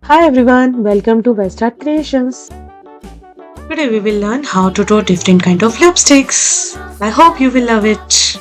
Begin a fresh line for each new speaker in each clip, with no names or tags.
Hi everyone, welcome to West Art Creations. Today we will learn how to draw different kind of lipsticks. I hope you will love it.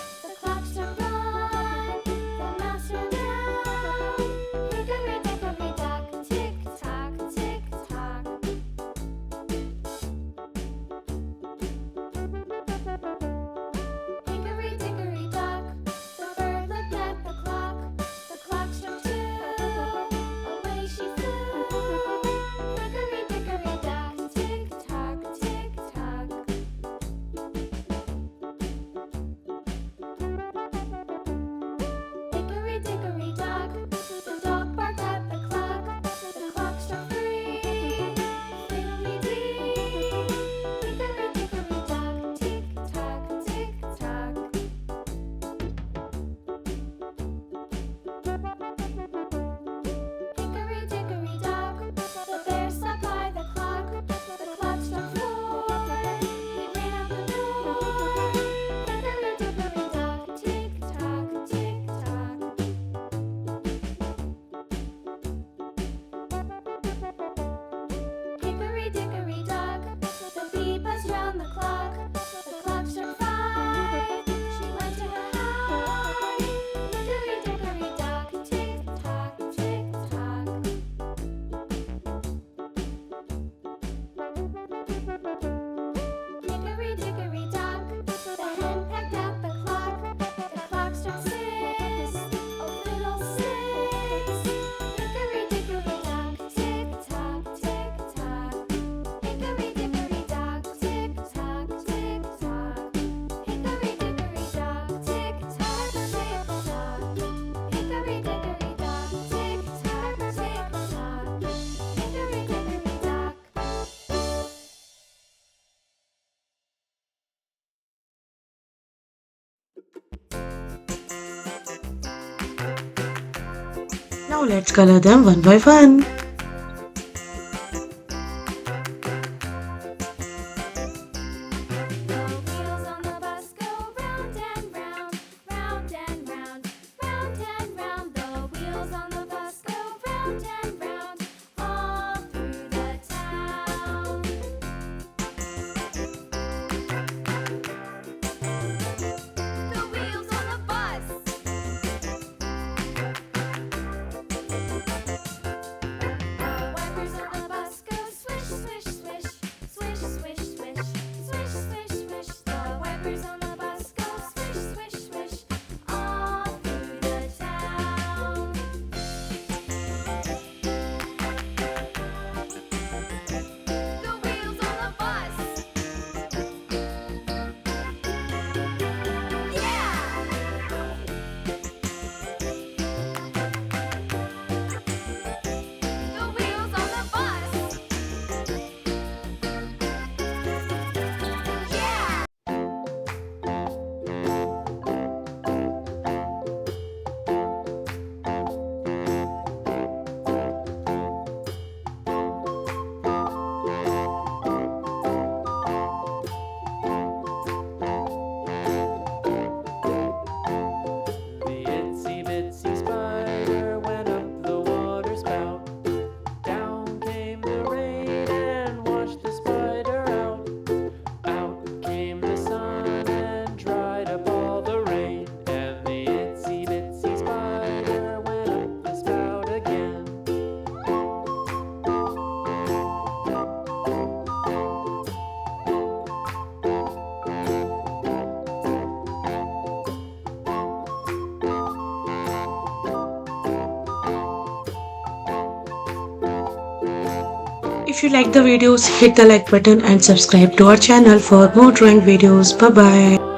Now let's color them one by one.
The itsy bitsy spider went up the water spout. Down came the rain and washed the spider out. Out came the sun and dried up all the rain. And the itsy bitsy spider went up the spout again.
If you like the videos, hit the like button and subscribe to our channel for more drawing videos. Bye bye.